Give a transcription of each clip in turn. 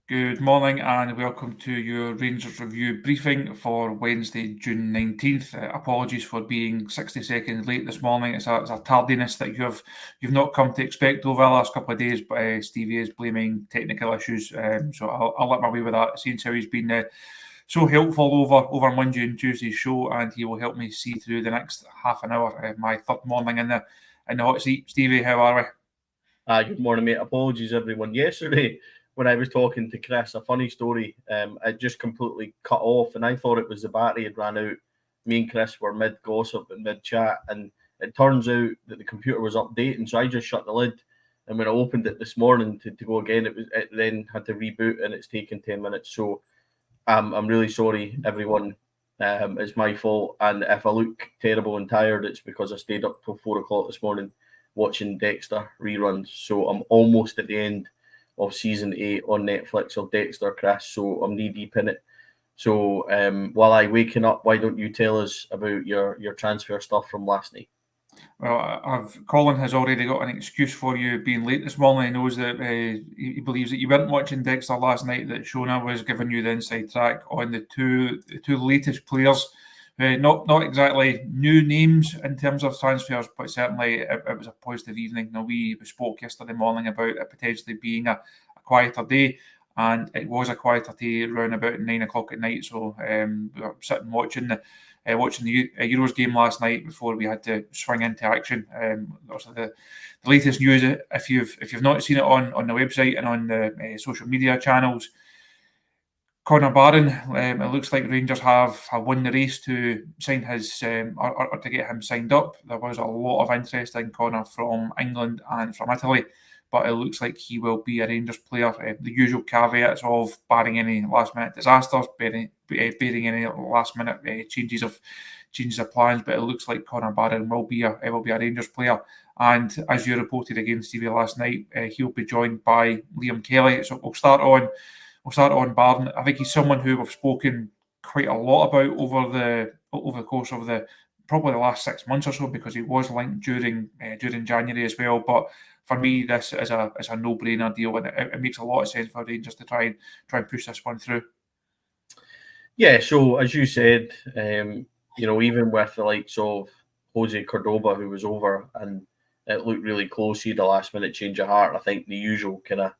Good morning and welcome to your Rangers review briefing for Wednesday, June 19th. Apologies for being 60 seconds late this morning. It's a tardiness that you've not come to expect over the last couple of days, but Stevie is blaming technical issues, so I'll let my way with that. Since how he's been so helpful over Monday and Tuesday's show, and he will help me see through the next half an hour. My third morning in the hot seat. Stevie, how are we? Good morning, mate. Apologies, everyone. Yesterday, when I was talking to Chris, a funny story, it just completely cut off, and I thought it was the battery had ran out. Me and Chris were mid-gossip and mid-chat, and it turns out that the computer was updating, so I just shut the lid. And when I opened it this morning to go again, it then had to reboot, and it's taken 10 minutes. So I'm really sorry, everyone. It's my fault, and if I look terrible and tired, it's because I stayed up till 4 o'clock this morning watching Dexter reruns. So I'm almost at the end of season 8 on Netflix of Dexter, Chris. So I'm knee deep in it. So while I waking up, why don't you tell us about your transfer stuff from last night? Well, Colin has already got an excuse for you being late this morning. He knows that he believes that you weren't watching Dexter last night, that Shona was giving you the inside track on the two latest players. Not exactly new names in terms of transfers, but certainly it was a positive evening. Now, we spoke yesterday morning about it potentially being a quieter day, and it was a quieter day around about 9 o'clock at night. So we were sitting watching the Euros game last night before we had to swing into action. Also the latest news, if you've not seen it on the website and on the social media channels, Connor Barron, it looks like Rangers have won the race to sign his or to get him signed up. There was a lot of interest in Connor from England and from Italy, but it looks like he will be a Rangers player. The usual caveats of barring any last minute disasters, barring any last minute changes of plans, but it looks like Connor Barron will be a Rangers player. And as you reported against Stevie last night, he'll be joined by Liam Kelly. So we'll start on Barron. I think he's someone who we've spoken quite a lot about over the course of probably the last 6 months or so, because he was linked during January as well. But for me, this is a no-brainer deal, and it makes a lot of sense for Rangers to try and push this one through. Yeah, so as you said, even with the likes of Jose Cordoba, who was over, and it looked really close, he had a last-minute change of heart. I think the usual kind of,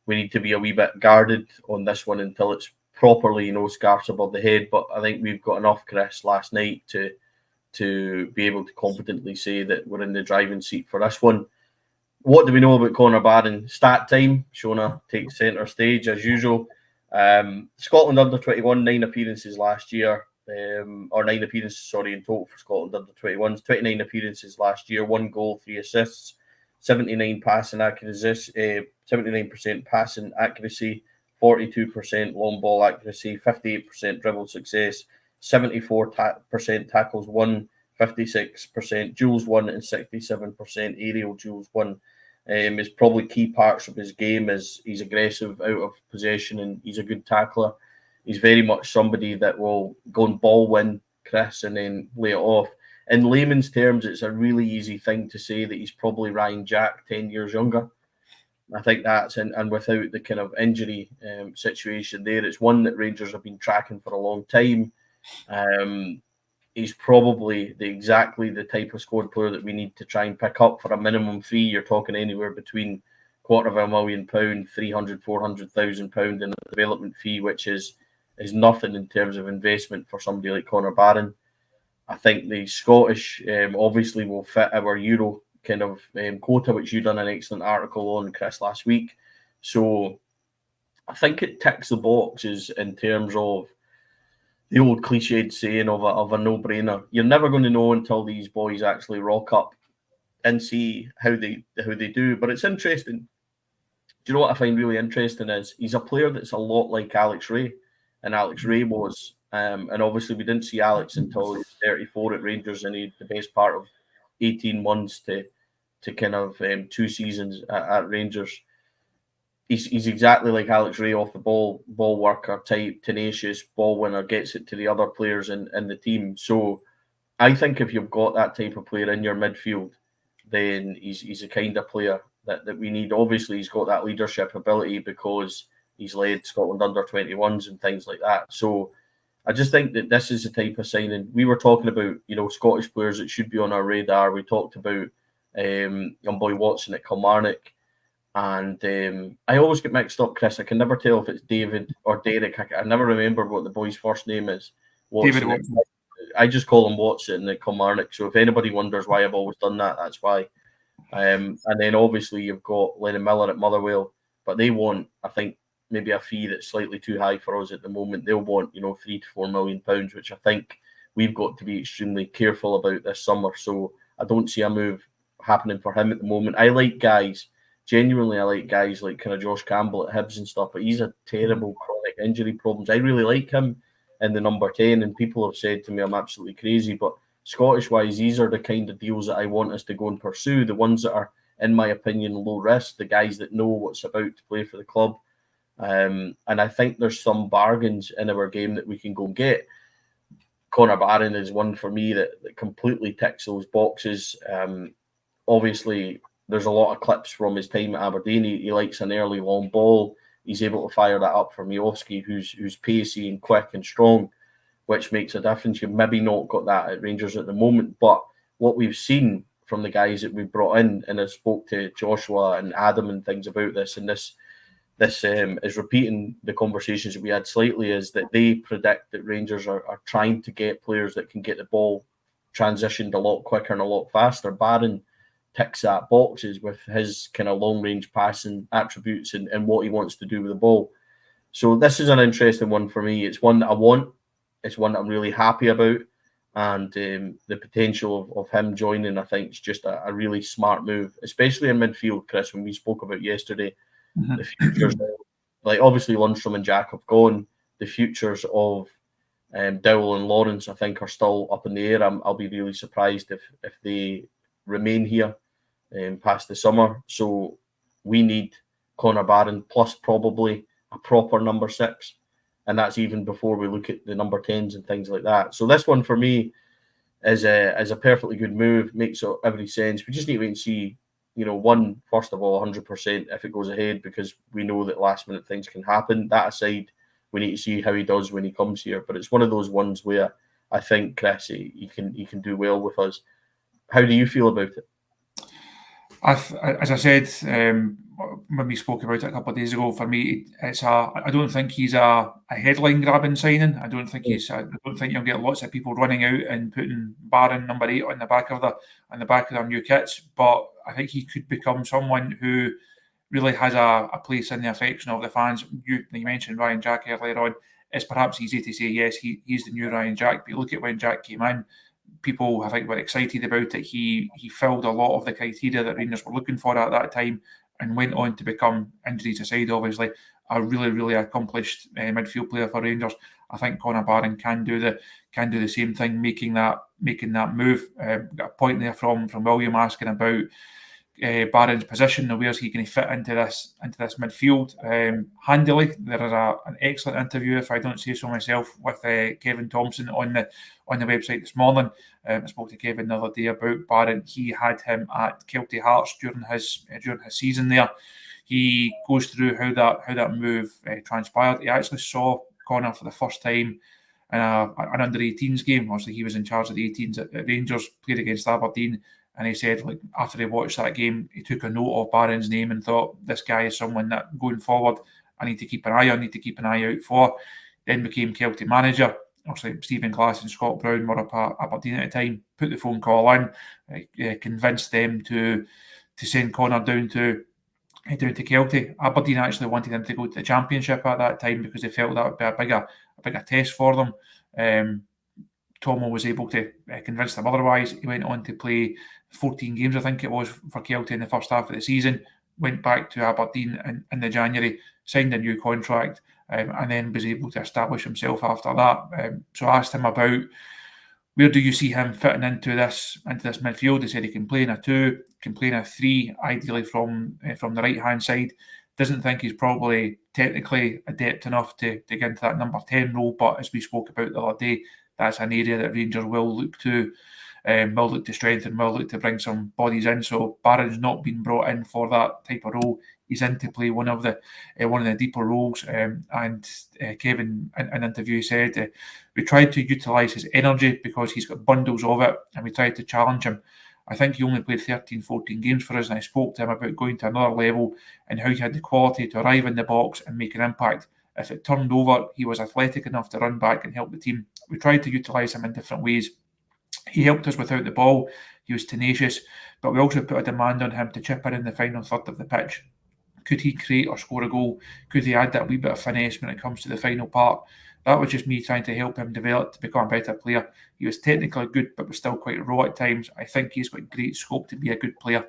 we need to be a wee bit guarded on this one until it's properly, scarves above the head. But I think we've got enough, Chris, last night to be able to confidently say that we're in the driving seat for this one. What do we know about Connor Barron? Stat time. Shona takes centre stage as usual. Scotland under 21, 9 appearances last year, or 9 appearances, in total for Scotland under 21s. 29 appearances last year, 1 goal, 3 assists, 79% passing accuracy, 42% long ball accuracy, 58% dribble success, 74% tackles won, 56% duels won, and 67% aerial duels won. His probably key parts of his game is he's aggressive out of possession and he's a good tackler. He's very much somebody that will go and ball win, Chris, and then lay it off. In layman's terms, it's a really easy thing to say that he's probably Ryan Jack 10 years younger. I think that's, and without the kind of injury situation there, it's one that Rangers have been tracking for a long time. He's probably exactly the type of squad player that we need to try and pick up for a minimum fee. You're talking anywhere between £250,000, 300,000, 400,000 pound in a development fee, which is nothing in terms of investment for somebody like Connor Barron. I think the Scottish obviously will fit our Euro kind of quota, which you done an excellent article on, Chris, last week. So I think it ticks the boxes in terms of the old cliched saying of a no-brainer. You're never going to know until these boys actually rock up and see how they do. But it's interesting. Do you know what I find really interesting is he's a player that's a lot like Alex Rae, and Alex Rae was. And obviously we didn't see Alex until he was 34 at Rangers, and he had the best part of 18 months to kind of 2 seasons at Rangers. He's exactly like Alex Rae off the ball worker type, tenacious ball winner, gets it to the other players in the team. So I think if you've got that type of player in your midfield, then he's a kind of player that we need. Obviously, he's got that leadership ability because He's led Scotland under-21s and things like that. So I just think that this is the type of signing. We were talking about, Scottish players that should be on our radar. We talked about young boy Watson at Kilmarnock. And I always get mixed up, Chris. I can never tell if it's David or Derek. I never remember what the boy's first name is. David Watson. I just call him Watson at Kilmarnock. So if anybody wonders why I've always done that, that's why. And then obviously you've got Lennon Miller at Motherwell, but they want, I think, maybe a fee that's slightly too high for us at the moment. They'll want, £3 to £4 million, which I think we've got to be extremely careful about this summer. So I don't see a move happening for him at the moment. I like guys like kind of Josh Campbell at Hibs and stuff, but he's a terrible chronic injury problems. I really like him in the number 10, and people have said to me I'm absolutely crazy, but Scottish-wise, these are the kind of deals that I want us to go and pursue, the ones that are, in my opinion, low risk, the guys that know what's about to play for the club. And I think there's some bargains in our game that we can go and get. Connor Barron is one for me that completely ticks those boxes. Obviously, there's a lot of clips from his time at Aberdeen. He likes an early long ball. He's able to fire that up for Miovski, who's pacey and quick and strong, which makes a difference. You've maybe not got that at Rangers at the moment, but what we've seen from the guys that we've brought in, and I spoke to Joshua and Adam and things about this, and this is repeating the conversations that we had slightly, is that they predict that Rangers are trying to get players that can get the ball transitioned a lot quicker and a lot faster. Barron ticks that boxes with his kind of long-range passing attributes and what he wants to do with the ball. So this is an interesting one for me. It's one that I want. It's one that I'm really happy about. And the potential of him joining, I think, is just a really smart move, especially in midfield, Chris, when we spoke about yesterday. The futures, like obviously Lundstrom and Jack have gone. The futures of Dowell and Lawrence, I think, are still up in the air. I'll be really surprised if they remain here past the summer. So we need Connor Barron plus probably a proper number 6, and that's even before we look at the number 10s and things like that. So this one for me is a perfectly good move. Makes every sense. We just need to wait and see. First of all, 100% if it goes ahead, because we know that last minute things can happen. That aside, we need to see how he does when he comes here. But it's one of those ones where I think, Chris, he can do well with us. How do you feel about it? As I said when we spoke about it a couple of days ago, for me, I don't think he's a headline grabbing signing. I don't think you'll get lots of people running out and putting Barron number 8 on the back of their new kits. But I think he could become someone who really has a place in the affection of the fans. You mentioned Ryan Jack earlier on. It's perhaps easy to say yes, he's the new Ryan Jack, but you look at when Jack came in, people, I think, were excited about it. He filled a lot of the criteria that Rangers were looking for at that time, and went on to become, injuries aside, obviously, a really, really accomplished midfield player for Rangers. I think Connor Barron can do the same thing, making that move. Got a point there from William asking about Barron's position and where's he going to fit into this midfield handily. There is an excellent interview, if I don't say so myself, with Kevin Thompson on the website this morning. I spoke to Kevin the other day about Barron. He had him at Kelty Hearts during his season there. He goes through how that move transpired. He actually saw Connor for the first time in an under-18s game. Obviously, he was in charge of the 18s at Rangers, played against Aberdeen. And he said, like, after he watched that game, he took a note of Barron's name and thought, this guy is someone that going forward I need to keep an eye on, need to keep an eye out for. Then became Kelty manager. Obviously, Stephen Glass and Scott Brown were up at Aberdeen at the time, put the phone call in, convinced them to send Connor down to Kelty. Aberdeen actually wanted him to go to the Championship at that time because they felt that would be a bigger test for them. Tomo was able to convince them otherwise. He went on to play 14 games, I think it was, for Kelty in the first half of the season. Went back to Aberdeen in the January, signed a new contract, and then was able to establish himself after that. So I asked him about where do you see him fitting into this midfield. He said he can play in a 2, can play in a 3, ideally from the right hand side. Doesn't think he's probably technically adept enough to get into that number 10 role, but as we spoke about the other day, that's an area that Rangers will look to will look to strengthen, will look to bring some bodies in. So Barron's not been brought in for that type of role. He's in to play one of the deeper roles. And Kevin, in an interview, said we tried to utilise his energy because he's got bundles of it, and we tried to challenge him. I think he only played 13, 14 games for us, and I spoke to him about going to another level and how he had the quality to arrive in the box and make an impact. If it turned over, he was athletic enough to run back and help the team. We tried to utilise him in different ways. He helped us without the ball. He was tenacious, but we also put a demand on him to chip in the final third of the pitch. Could he create or score a goal? Could he add that wee bit of finesse when it comes to the final part? That was just me trying to help him develop to become a better player. He was technically good, but was still quite raw at times. I think he's got great scope to be a good player.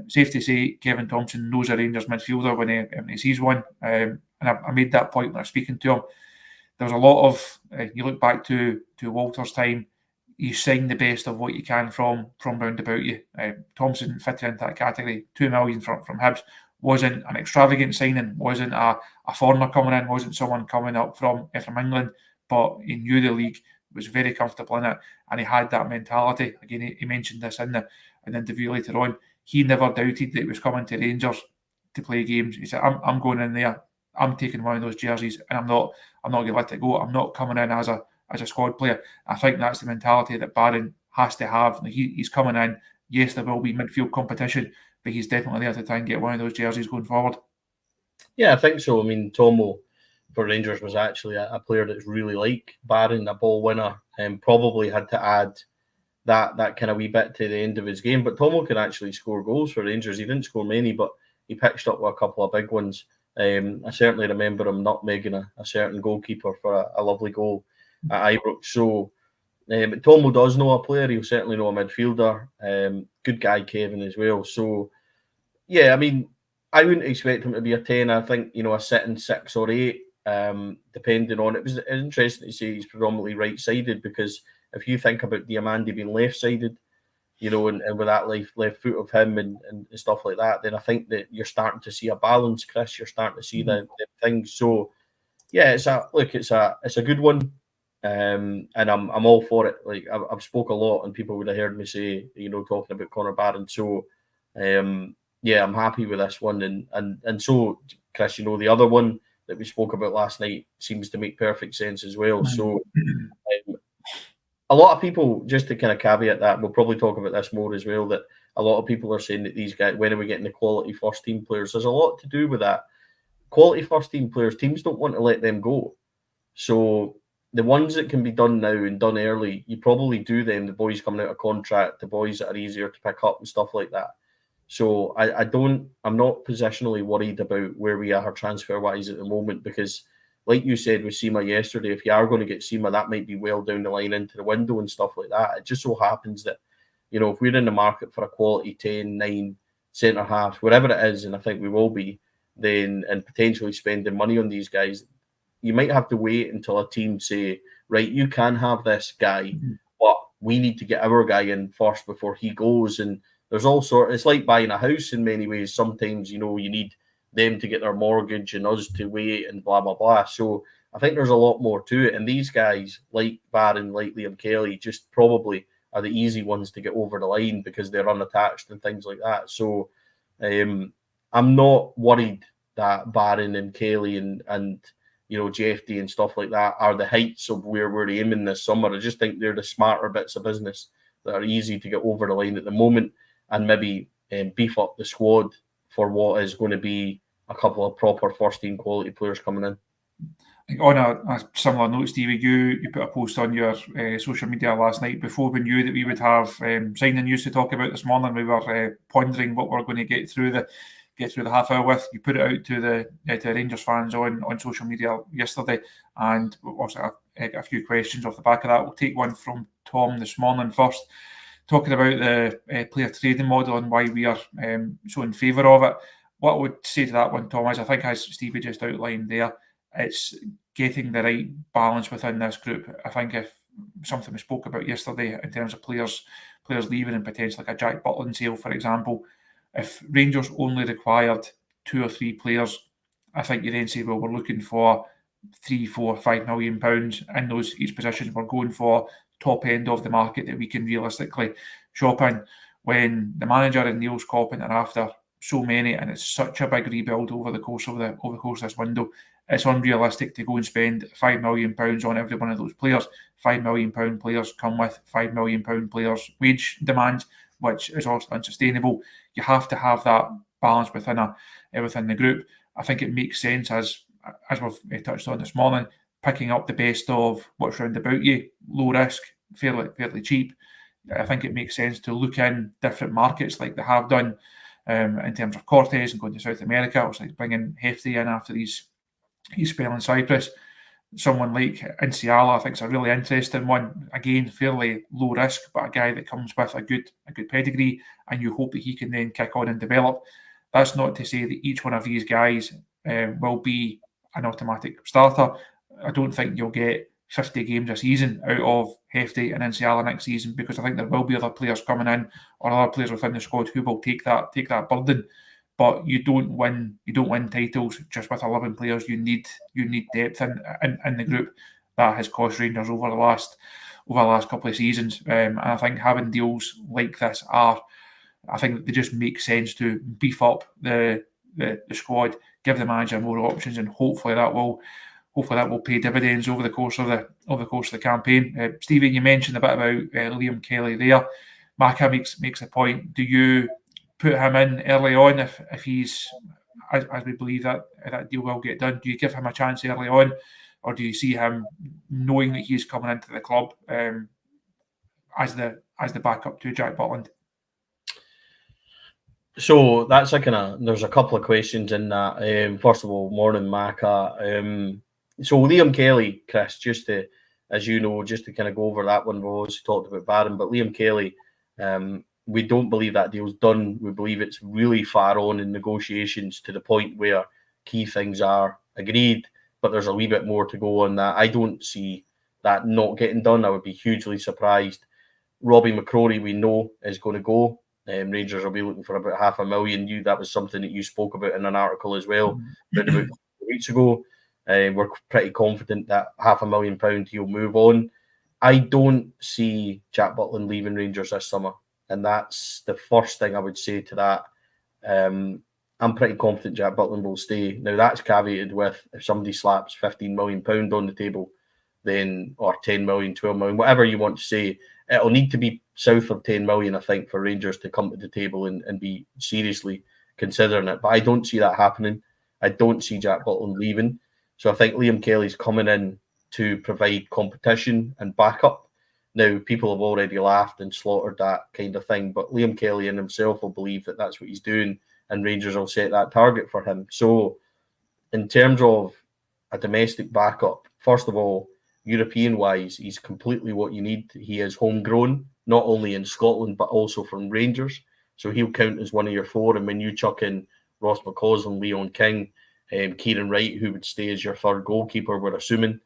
Safe to say, Kevin Thompson knows a Rangers midfielder when he sees one. And I made that point when I was speaking to him. There was a lot of, you look back to Walter's time, you sign the best of what you can from round about you. Thompson fitted into that category. 2 million from Hibs wasn't an extravagant signing, wasn't a foreigner coming in, wasn't someone coming up from England, but he knew the league, was very comfortable in it, and he had that mentality. Again, he mentioned this in the interview later on. He never doubted that he was coming to Rangers to play games. He said, I'm going in there, I'm taking one of those jerseys, and I'm not going to let it go. I'm not coming in as a squad player. I think that's the mentality that Barron has to have. He's coming in. Yes, there will be midfield competition, but he's definitely there to try and get one of those jerseys going forward. Yeah, I think so. I mean, Tomo for Rangers was actually a player that's really like Barron, a ball winner, and probably had to add that kind of wee bit to the end of his game. But Tomo can actually score goals for Rangers. He didn't score many, but he pitched up with a couple of big ones. I certainly remember him nutmegging a certain goalkeeper for a lovely goal at Ibrox. So but Tomo does know a player. He'll certainly know a midfielder. Good guy, Kevin, as well. So, yeah, I mean, I wouldn't expect him to be a 10. I think, a sitting 6 or 8, depending on it. It was interesting to say he's predominantly right-sided, because if you think about Diamandi being left-sided, and with that left foot of him and stuff like that, then I think that you're starting to see a balance, Chris. You're starting to see the things. So, yeah, it's a good one. And I'm all for it. Like I've spoke a lot, and people would have heard me say, talking about Connor Barron. So, yeah, I'm happy with this one. And so, Chris, the other one that we spoke about last night seems to make perfect sense as well. So, a lot of people, just to kind of caveat that, we'll probably talk about this more as well, that a lot of people are saying that these guys, when are we getting the quality first team players? There's a lot to do with that. Quality first team players, teams don't want to let them go. So the ones that can be done now and done early, you probably do them. The boys coming out of contract, the boys that are easier to pick up and stuff like that. So I'm not positionally worried about where we are transfer wise at the moment, because like you said with Sima yesterday, if you are going to get Sima, that might be well down the line into the window and stuff like that. It just so happens that, if we're in the market for a quality 10, 9 centre half, wherever it is, and I think we will be, then, and potentially spending money on these guys, you might have to wait until a team say, right, you can have this guy, but we need to get our guy in first before he goes. And there's all sorts. It's like buying a house in many ways. Sometimes, you need them to get their mortgage and us to wait and blah, blah, blah. So I think there's a lot more to it. And these guys, like Barron, like Liam Kelly, just probably are the easy ones to get over the line because they're unattached and things like that. So I'm not worried that Barron and Kelly and Jeffy and stuff like that are the heights of where we're aiming this summer. I just think they're the smarter bits of business that are easy to get over the line at the moment, and maybe beef up the squad for what is going to be a couple of proper first-team quality players coming in. On a similar note, Stevie, you put a post on your social media last night before we knew that we would have signing news to talk about this morning. We were pondering what we're going to get through the half hour with. You put it out to the Rangers fans on social media yesterday, and also a few questions off the back of that. We'll take one from Tom this morning first, talking about the player trading model and why we are so in favour of it. What I would say to that one, Tom, is I think, as Stevie just outlined there, it's getting the right balance within this group. I think if something we spoke about yesterday in terms of players leaving and potentially like a Jack Butland sale, for example, if Rangers only required 2 or 3 players, I think you then say, well, we're looking for £3, £4, £5 million in those each positions. We're going for top end of the market that we can realistically shop in. When the manager and Neil's Coppin are after so many, and it's such a big rebuild over the course of this window, it's unrealistic to go and spend £5 million on every one of those players. £5 million players come with £5 million players' wage demands, which is also unsustainable. You have to have that balance within the group. I think it makes sense, as we've touched on this morning, picking up the best of what's round about you, low risk, fairly cheap. I think it makes sense to look in different markets like they have done in terms of Cortez and going to South America. It's like bringing Hefty in after his spell in Cyprus. Someone like Inciala, I think, is a really interesting one. Again, fairly low risk, but a guy that comes with a good pedigree, and you hope that he can then kick on and develop. That's not to say that each one of these guys will be an automatic starter. I don't think you'll get 50 games a season out of Hefty and Inciala next season, because I think there will be other players coming in or other players within the squad who will take that burden. But you don't win titles just with 11 players. You need depth in the group. That has cost Rangers over the last couple of seasons. And I think having deals like this I think they just make sense to beef up the squad, give the manager more options, and hopefully that will pay dividends over the course of the campaign. Stevie, you mentioned a bit about Liam Kelly there. Maka makes a point. Do you put him in early on if he's, as we believe that deal will get done? Do you give him a chance early on, or do you see him knowing that he's coming into the club as the backup to Jack Butland? So that's there's a couple of questions in that. First of all, morning, Maka. So Liam Kelly, Chris, just to kind of go over that one, we also talked about Barron, but Liam Kelly, we don't believe that deal's done. We believe it's really far on in negotiations, to the point where key things are agreed, but there's a wee bit more to go on that. I don't see that not getting done. I would be hugely surprised. Robbie McCrory, we know, is going to go. Rangers will be looking for about $500,000. That was something that you spoke about in an article as well, about weeks ago. We're pretty confident that £500,000 he'll move on. I don't see Jack Butland leaving Rangers this summer, and that's the first thing I would say to that. I'm pretty confident Jack Butland will stay. Now, that's caveated with, if somebody slaps £15 million on the table, then, or 10 million, 12 million, whatever you want to say, it'll need to be south of 10 million, I think, for Rangers to come to the table and be seriously considering it. But I don't see that happening. I don't see Jack Butland leaving. So I think Liam Kelly's coming in to provide competition and backup. Now, people have already laughed and slaughtered that kind of thing, but Liam Kelly in himself will believe that that's what he's doing, and Rangers will set that target for him. So in terms of a domestic backup, first of all, European-wise, he's completely what you need. He is homegrown, not only in Scotland, but also from Rangers. So he'll count as one of your four. And when you chuck in Ross McCausland, Leon King, Kieran Wright, who would stay as your third goalkeeper, we're assuming,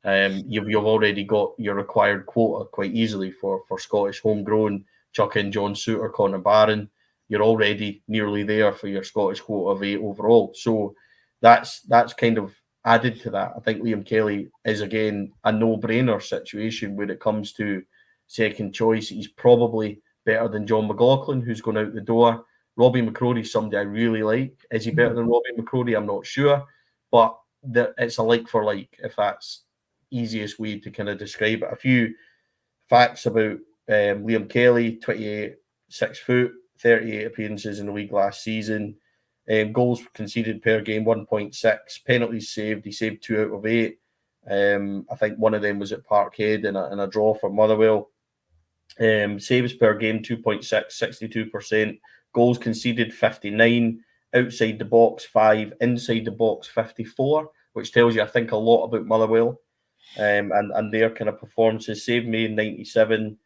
you've already got your required quota quite easily for Scottish homegrown. Chuck in John Souttar, Connor Barron, you're already nearly there for your Scottish quota of 8 overall. So that's kind of added to that. I think Liam Kelly is, again, a no-brainer situation when it comes to second choice. He's probably better than John McLaughlin, who's gone out the door. Robbie McCrory is somebody I really like. Is he better than Robbie McCrory? I'm not sure. But it's a like for like, if that's easiest way to kind of describe it. A few facts about Liam Kelly: 28, 6 foot, 38 appearances in the league last season. Goals conceded per game, 1.6. Penalties saved, he saved 2 out of 8. I think one of them was at Parkhead in a draw for Motherwell. Saves per game, 2.6, 62%. Goals conceded, 59. Outside the box, 5. Inside the box, 54, which tells you, I think, a lot about Motherwell and their kind of performances. Save made, 97.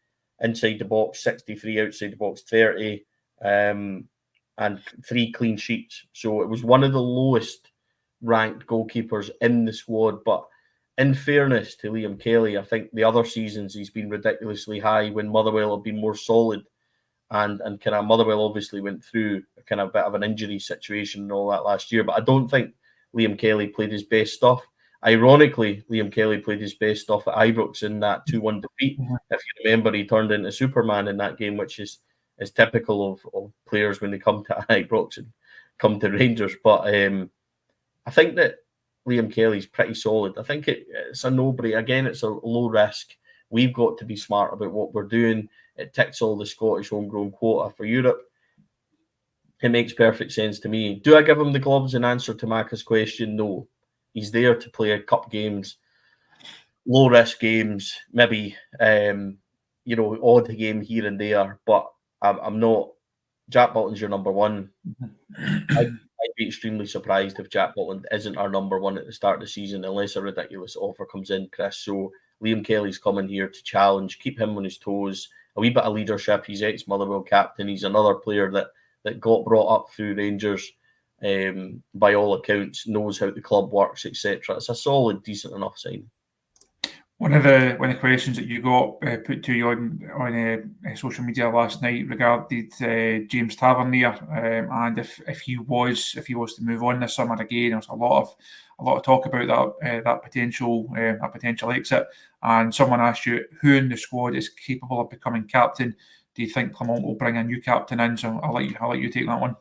Inside the box, 63. Outside the box, 30. And 3 clean sheets. So it was one of the lowest ranked goalkeepers in the squad. But in fairness to Liam Kelly, I think the other seasons he's been ridiculously high when Motherwell have been more solid. And kind of Motherwell obviously went through a kind of bit of an injury situation and all that last year. But I don't think Liam Kelly played his best stuff. Ironically, Liam Kelly played his best stuff at Ibrox in that 2-1 defeat. If you remember, he turned into Superman in that game, which is typical of players when they come to Ibrox and come to Rangers. But I think that Liam Kelly's pretty solid. I think it's a no-brainer. Again, it's a low risk. We've got to be smart about what we're doing. It ticks all the Scottish homegrown quota for Europe. It makes perfect sense to me. Do I give him the gloves in answer to Macca's question? No. He's there to play cup games, low-risk games, maybe, odd game here and there. But I'm not... Jack Butland's your number one. I'd be extremely surprised if Jack Butland isn't our number one at the start of the season, unless a ridiculous offer comes in, Chris. So Liam Kelly's coming here to challenge, keep him on his toes, a wee bit of leadership. He's ex-Motherwell captain. He's another player that got brought up through Rangers, by all accounts, knows how the club works, etc. It's a solid, decent enough sign. One of the questions that you got put to you on social media last night regarded James Tavernier, and if he was to move on this summer again. There's a lot of talk about that potential exit. And someone asked you who in the squad is capable of becoming captain. Do you think Clement will bring a new captain in? So I'll let you take that one.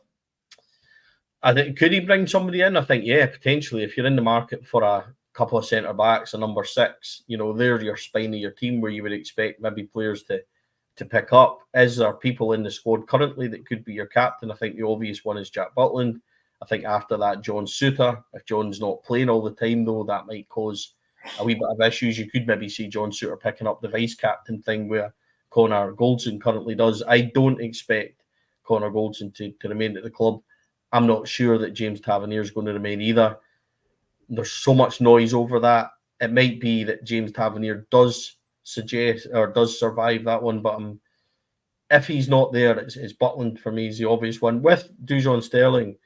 I think, could he bring somebody in? I think, yeah, potentially. If you're in the market for a couple of centre backs, a number 6, they're your spine of your team where you would expect maybe players to pick up. Is there people in the squad currently that could be your captain? I think the obvious one is Jack Butland. I think after that, John Souttar. If John's not playing all the time, though, that might cause a wee bit of issues. You could maybe see John Souttar picking up the vice captain thing where Connor Goldson currently does. I don't expect Connor Goldson to remain at the club. I'm not sure that James Tavernier is going to remain either. There's so much noise over that. It might be that James Tavernier does suggest or does survive that one, but if he's not there, it's Butland for me is the obvious one. With Dujon Sterling,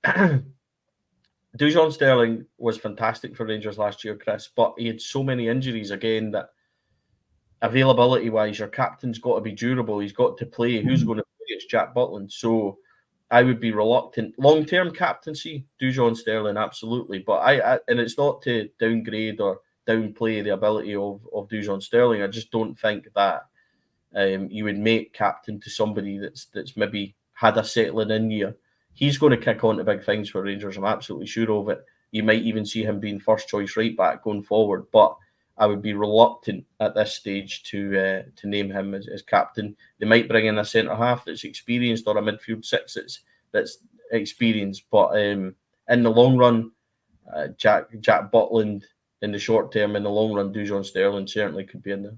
Dujon Sterling was fantastic for Rangers last year, Chris, but he had so many injuries again that availability-wise, your captain's got to be durable. He's got to play. Who's going to play? It's Jack Butland. So I would be reluctant. Long-term captaincy, Dujon Sterling, absolutely. But and it's not to downgrade or downplay the ability of Dujon Sterling. I just don't think that you would make captain to somebody that's maybe had a settling in year. He's going to kick on to big things for Rangers. I'm absolutely sure of it. You might even see him being first choice right back going forward. But I would be reluctant at this stage to name him as captain. They might bring in a centre half that's experienced or a midfield 6 that's experienced. But in the long run, Jack Butland. In the short term, in the long run, Dujon Sterling certainly could be in there.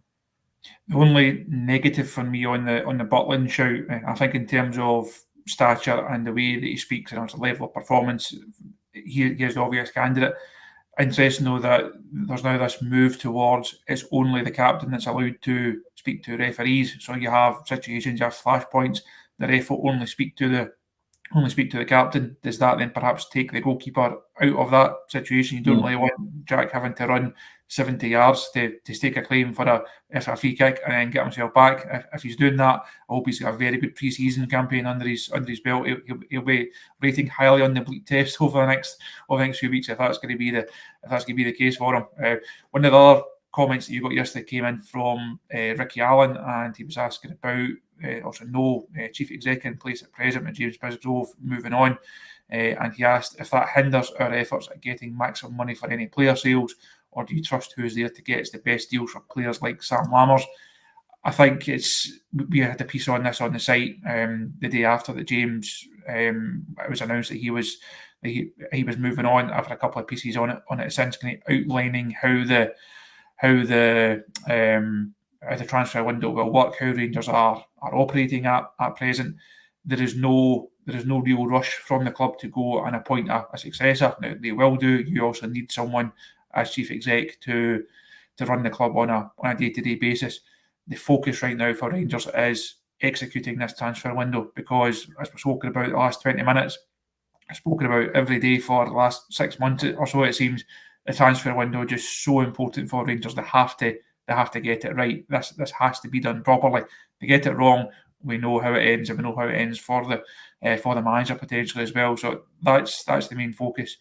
The only negative for me on the Butland shout, I think in terms of stature and the way that he speaks and his level of performance, he is the obvious candidate. Interesting though that there's now this move towards it's only the captain that's allowed to speak to referees. So you have situations, you have flashpoints, the ref will only speak to the captain. Does that then perhaps take the goalkeeper out of that situation? You don't really want Jack having to run 70 yards to stake a claim for a free kick and then get himself back. If he's doing that, I hope he's got a very good pre-season campaign under his belt. He'll be rating highly on the bleep test over the next few weeks if that's going to be the case for him. One of the other comments that you got yesterday came in from Ricky Allen, and he was asking about also no chief exec in place at present with James Bisgrove moving on, and he asked if that hinders our efforts at getting maximum money for any player sales, or do you trust who is there to get us the best deals for players like Sam Lammers? I think we had a piece on this on the site the day after that James it was announced that he was moving on. I've had a couple of pieces on it since, kind of outlining how the transfer window will work, how Rangers are operating at present. There is no real rush from the club to go and appoint a successor. Now, they will do. You also need someone as chief exec to run the club on a day-to-day basis. The focus right now for Rangers is executing this transfer window, because as we've spoken about the last 20 minutes, I've spoken about every day for the last 6 months or so, it seems, the transfer window is just so important for Rangers. They have to get it right. This has to be done properly. They get it wrong, we know how it ends, and we know how it ends for the manager potentially as well. So that's the main focus.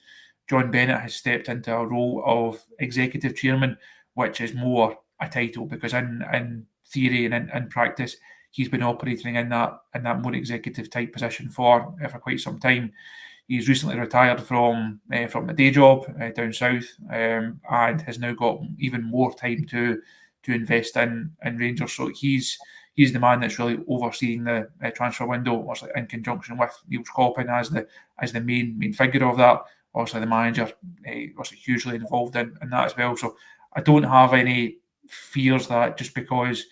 John Bennett has stepped into a role of executive chairman, which is more a title, because in theory and in practice, he's been operating in that more executive type position for quite some time. He's recently retired from the day job down south, and has now got even more time to invest in Rangers. So he's the man that's really overseeing the transfer window, obviously in conjunction with Niels Coppin as the main figure of that. Obviously, the manager was hugely involved in that as well. So I don't have any fears that just because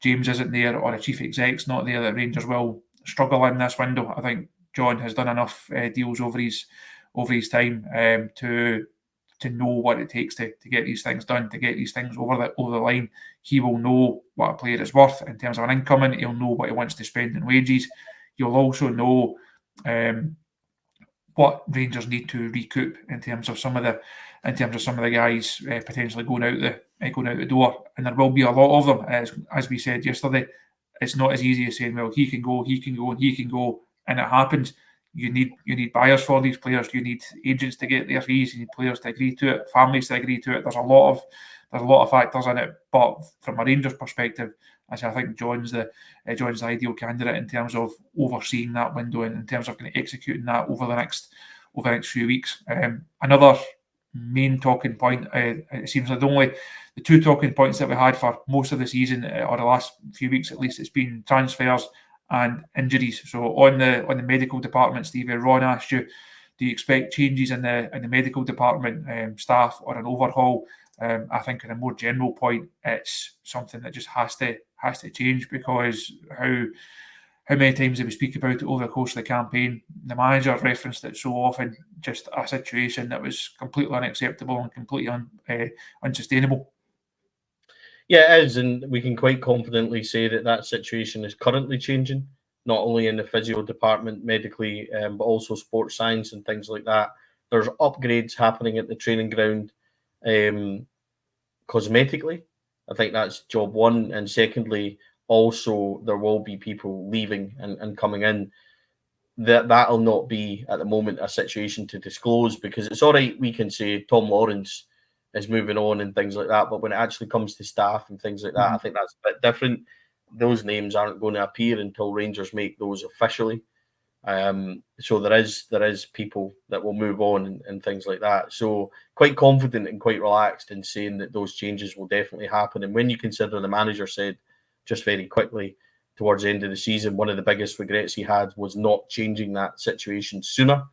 James isn't there or a chief exec's not there, that Rangers will struggle in this window. I think John has done enough deals over his time to know what it takes to get these things done, to get these things over the line. He will know what a player is worth in terms of an incoming. He'll know what he wants to spend in wages. You'll also know what Rangers need to recoup in terms of some of the guys potentially going out the door, and there will be a lot of them. As we said yesterday, it's not as easy as saying, well, he can go, and it happens. You need buyers for these players. You need agents to get their fees. You need players to agree to it, families to agree to it. There's a lot of factors in it. But from a Rangers perspective, I think John's the ideal candidate in terms of overseeing that window and in terms of kind of executing that over the next few weeks. Another main talking point, it seems like the two talking points that we had for most of the season, or the last few weeks at least, it's been transfers and injuries. So on the medical department, Stevie, Ron asked you, do you expect changes in the medical department staff or an overhaul? I think in a more general point, it's something that just has to change, because how many times did we speak about it over the course of the campaign? The manager referenced it so often, just a situation that was completely unacceptable and completely unsustainable. Yeah, it is, and we can quite confidently say that situation is currently changing, not only in the physio department medically, but also sports science and things like that. There's upgrades happening at the training ground cosmetically. I think that's job one. And secondly, also there will be people leaving and coming in. That'll not be at the moment a situation to disclose, because it's all right, we can say Tom Lawrence is moving on and things like that, but when it actually comes to staff and things like that, I think that's a bit different. Those names aren't going to appear until Rangers make those officially. So there is people that will move on and things like that. So quite confident and quite relaxed in saying that those changes will definitely happen. And when you consider the manager said just very quickly towards the end of the season, one of the biggest regrets he had was not changing that situation sooner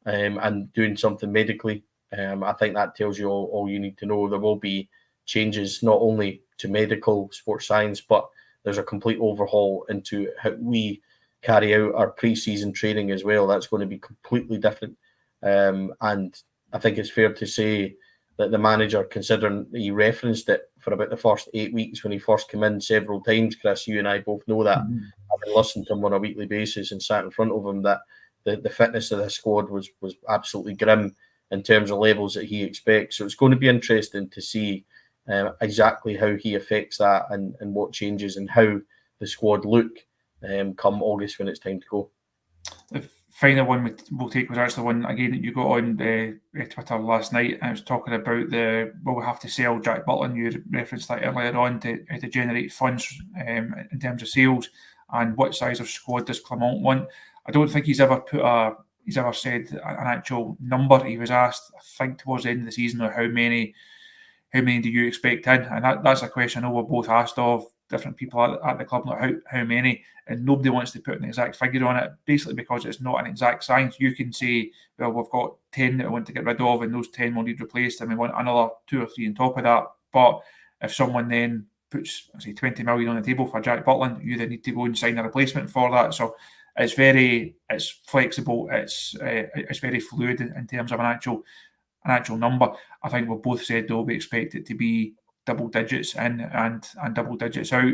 and doing something medically. I think that tells you all you need to know. There will be changes not only to medical, sports science, but there's a complete overhaul into how we carry out our pre-season training as well. That's going to be completely different. And I think it's fair to say that the manager, considering he referenced it for about the first 8 weeks when he first came in several times, Chris, you and I both know that. Having listened to him on a weekly basis and sat in front of him, that the fitness of the squad was absolutely grim in terms of levels that he expects. So it's going to be interesting to see exactly how he affects that and what changes and how the squad look come August when it's time to go. The final one we'll take was actually one again that you got on Twitter last night. I was talking about we have to sell Jack Butland. You referenced that earlier on to generate funds in terms of sales, and what size of squad does Clement want? I don't think he's ever said an actual number. He was asked, I think, towards the end of the season, or how many do you expect in? And that's a question I know we're both asked of different people at the club, not how many, and nobody wants to put an exact figure on it, basically because it's not an exact science. You can say, well, we've got 10 that we want to get rid of, and those 10 will need replaced, and we want another 2 or 3 on top of that. But if someone then puts, say, 20 million on the table for Jack Butland, you then need to go and sign a replacement for that. So it's flexible, it's very fluid in terms of an actual number. I think we've both said, though, we expect it to be double digits in and double digits out.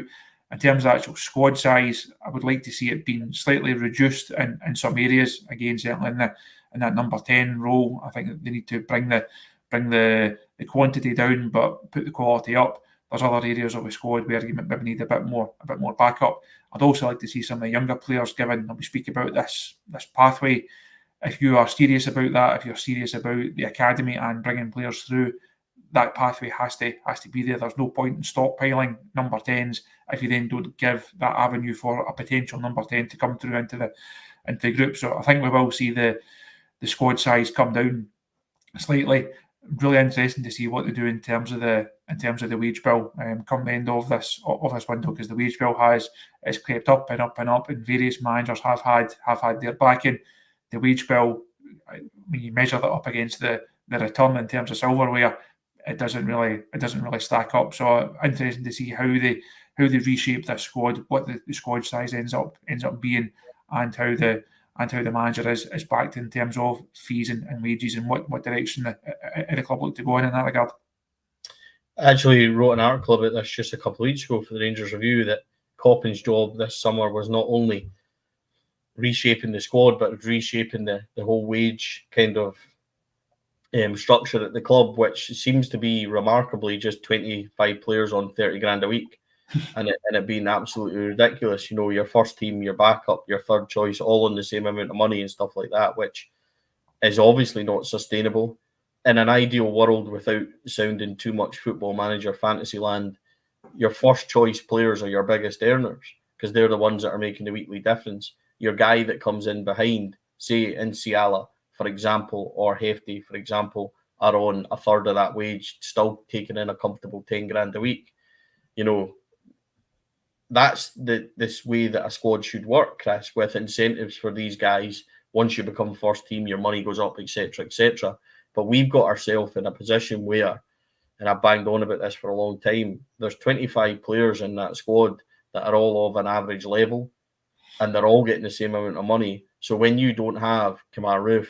In terms of actual squad size, I would like to see it being slightly reduced in some areas. Again, certainly in that number 10 role, I think they need to bring the quantity down but put the quality up. There's other areas of the squad where you maybe need a bit more backup. I'd also like to see some of the younger players given. We speak about this pathway. if you are serious about that, if you're serious about the academy and bringing players through, that pathway has to be there. There's no point in stockpiling number 10s if you then don't give that avenue for a potential number 10 to come through into the group. So I think we will see the squad size come down slightly. Really interesting to see what they do in terms of the wage bill come the end of this window, because the wage bill has crept up and up and up, and various managers have had their backing. The wage bill, when you measure that up against the return in terms of silverware, it doesn't really stack up. So interesting to see how they reshape this squad, what the squad size ends up being, and how the manager is backed in terms of fees and wages, and what direction the club look to go in that regard. I actually wrote an article about this just a couple of weeks ago for the Rangers Review, that Coppin's job this summer was not only reshaping the squad, but reshaping the whole wage kind of structure at the club, which seems to be remarkably just 25 players on 30 grand a week. And it being absolutely ridiculous. You know, your first team, your backup, your third choice, all on the same amount of money and stuff like that, which is obviously not sustainable. In an ideal world, without sounding too much Football Manager fantasy land, your first choice players are your biggest earners, because they're the ones that are making the weekly difference. Your guy that comes in behind, say Inciala, for example, or Hefty, for example, are on a third of that wage, still taking in a comfortable 10 grand a week. You know, that's this way that a squad should work, Chris, with incentives for these guys. Once you become first team, your money goes up, etc., etc. But we've got ourselves in a position where, and I've banged on about this for a long time, there's 25 players in that squad that are all of an average level, and they're all getting the same amount of money. So when you don't have Kemar Roof,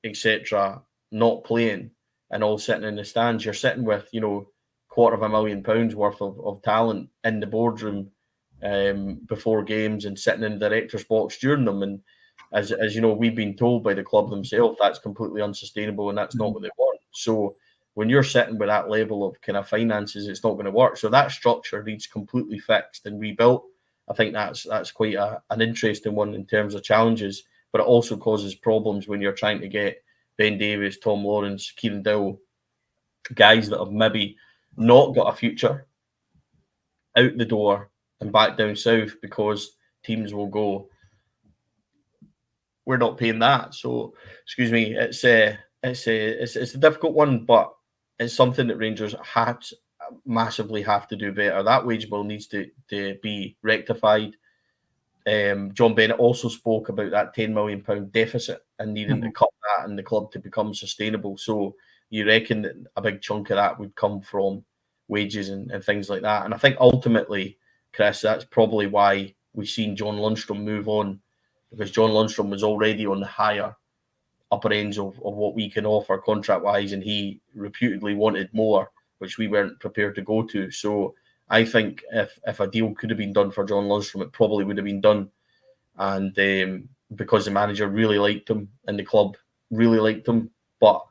etc., not playing and all sitting in the stands, you're sitting with, you know, £250,000 worth of talent in the boardroom before games and sitting in the director's box during them. And as you know, we've been told by the club themselves that's completely unsustainable and that's not what they want. So when you're sitting with that level of kind of finances, it's not going to work. So that structure needs completely fixed and rebuilt. I think that's quite an interesting one in terms of challenges, but it also causes problems when you're trying to get Ben Davies, Tom Lawrence, Kieran Dowell, guys that have maybe not got a future, out the door and back down south, because teams will go, we're not paying that. So, excuse me, it's a difficult one, but it's something that Rangers massively have to do better. That wage bill needs to be rectified. John Bennett also spoke about that £10 million deficit and needing to cut that and the club to become sustainable. So you reckon that a big chunk of that would come from wages and things like that. And I think ultimately, Chris, that's probably why we've seen John Lundstrom move on, because John Lundstrom was already on the higher upper ends of what we can offer contract-wise, and he reputedly wanted more, which we weren't prepared to go to. So I think if a deal could have been done for John Lundstrom, it probably would have been done. And because the manager really liked him and the club really liked him, but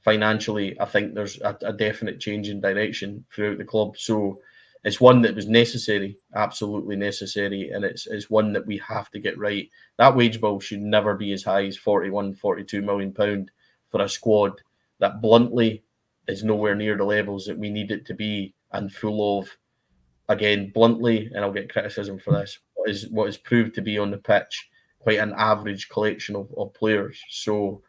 financially, I think there's a definite change in direction throughout the club. So it's one that was necessary, absolutely necessary, and it's one that we have to get right. That wage bill should never be as high as £41-42 million for a squad that bluntly is nowhere near the levels that we need it to be, and full of, again, bluntly, and I'll get criticism for this, what is proved to be on the pitch quite an average collection of players. So,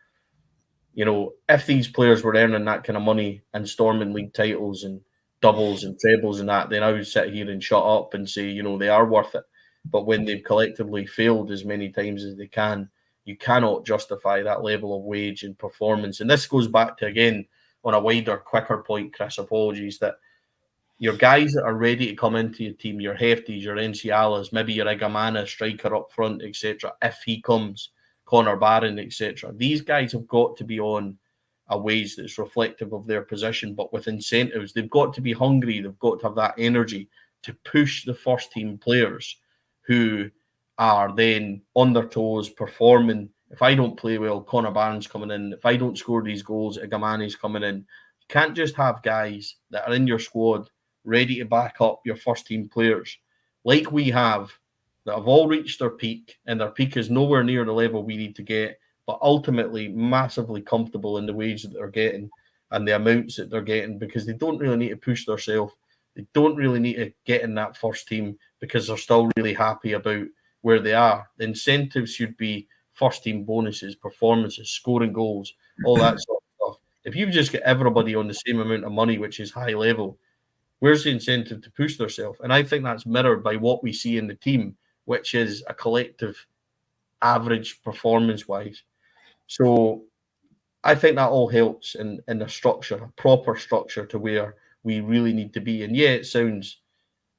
you know, if these players were earning that kind of money and storming league titles and doubles and trebles and that, then I would sit here and shut up and say, you know, they are worth it. But when they've collectively failed as many times as they can, you cannot justify that level of wage and performance. And this goes back to, again, on a wider, quicker point, Chris, apologies, that your guys that are ready to come into your team, your Hefties, your Encialas, maybe your Igamana striker up front, etc., if he comes, Connor Barron, etc., these guys have got to be on a wage that's reflective of their position, but with incentives. They've got to be hungry. They've got to have that energy to push the first team players who are then on their toes, performing. If I don't play well, Connor Barron's coming in. If I don't score these goals, Igamani's coming in. You can't just have guys that are in your squad ready to back up your first team players like we have that have all reached their peak, and their peak is nowhere near the level we need to get, but ultimately massively comfortable in the wage that they're getting and the amounts that they're getting, because they don't really need to push themselves. They don't really need to get in that first team because they're still really happy about where they are. The incentives should be first team bonuses, performances, scoring goals, all that sort of stuff. If you just get everybody on the same amount of money, which is high level, where's the incentive to push themselves? And I think that's mirrored by what we see in the team, which is a collective average performance-wise. So I think that all helps in a structure, a proper structure to where we really need to be. And yeah, it sounds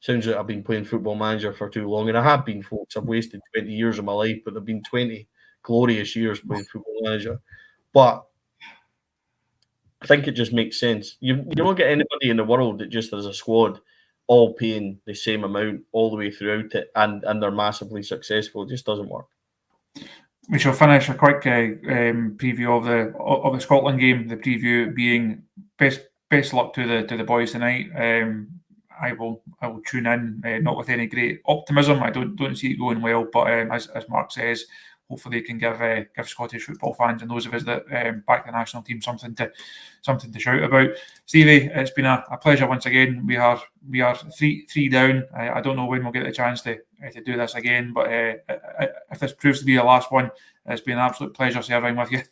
like I've been playing Football Manager for too long, and I have been, folks. I've wasted 20 years of my life, but there've been 20 glorious years playing Football Manager. But I think it just makes sense. You don't get anybody in the world that just has a squad all paying the same amount all the way throughout it, and they're massively successful. It just doesn't work. We shall finish a quick preview of the Scotland game. The preview being best luck to the boys tonight. I will tune in, not with any great optimism. I don't see it going well, but as Mark says, hopefully they can give Scottish football fans and those of us that back the national team something to shout about. Stevie, it's been a pleasure once again. We are three down. I don't know when we'll get the chance to do this again, but if this proves to be the last one, it's been an absolute pleasure serving with you.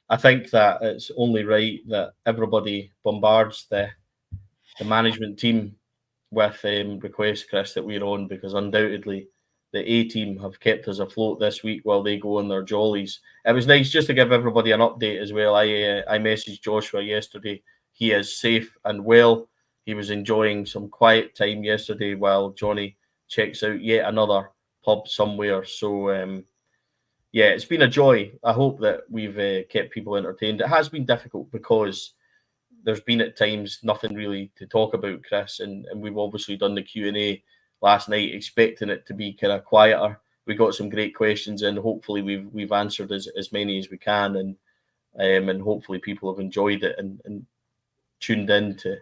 I think that it's only right that everybody bombards the management team with requests, Chris, that we're on, because undoubtedly the A team have kept us afloat this week while they go on their jollies. It was nice just to give everybody an update as well. I messaged Joshua yesterday. He is safe and well. He was enjoying some quiet time yesterday while Johnny checks out yet another pub somewhere. So, yeah, it's been a joy. I hope that we've kept people entertained. It has been difficult because there's been at times nothing really to talk about, Chris, and we've obviously done the Q&A last night expecting it to be kind of quieter. We got some great questions in. Hopefully we've answered as many as we can, and hopefully people have enjoyed it and tuned in to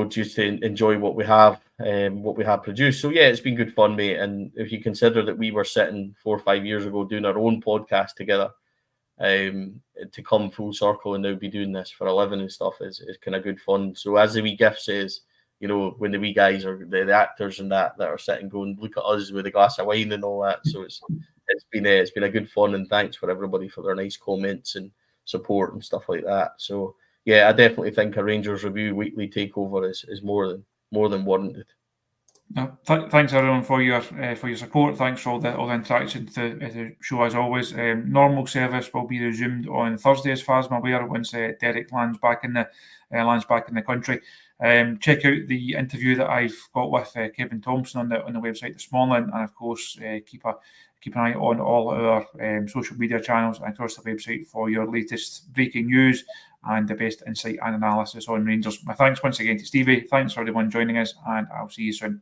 just to enjoy what we have produced. So yeah, it's been good fun, mate. And if you consider that we were sitting 4 or 5 years ago doing our own podcast together, to come full circle and now be doing this for a living and stuff is kind of good fun. So as the wee gift says, when the wee guys are the actors and that are sitting going, look at us with a glass of wine and all that. So it's been a good fun, and thanks for everybody for their nice comments and support and stuff like that. So yeah, I definitely think a Rangers Review weekly takeover is more than warranted. Thanks everyone for your support. Thanks for all the interaction to the show as always. Normal service will be resumed on Thursday, as far as I'm aware, once Derek lands back in the country. Check out the interview that I've got with Kevin Thompson on the website this morning, and of course keep an eye on all our social media channels and across the website for your latest breaking news and the best insight and analysis on Rangers. My thanks once again to Stevie. Thanks for everyone joining us, and I'll see you soon.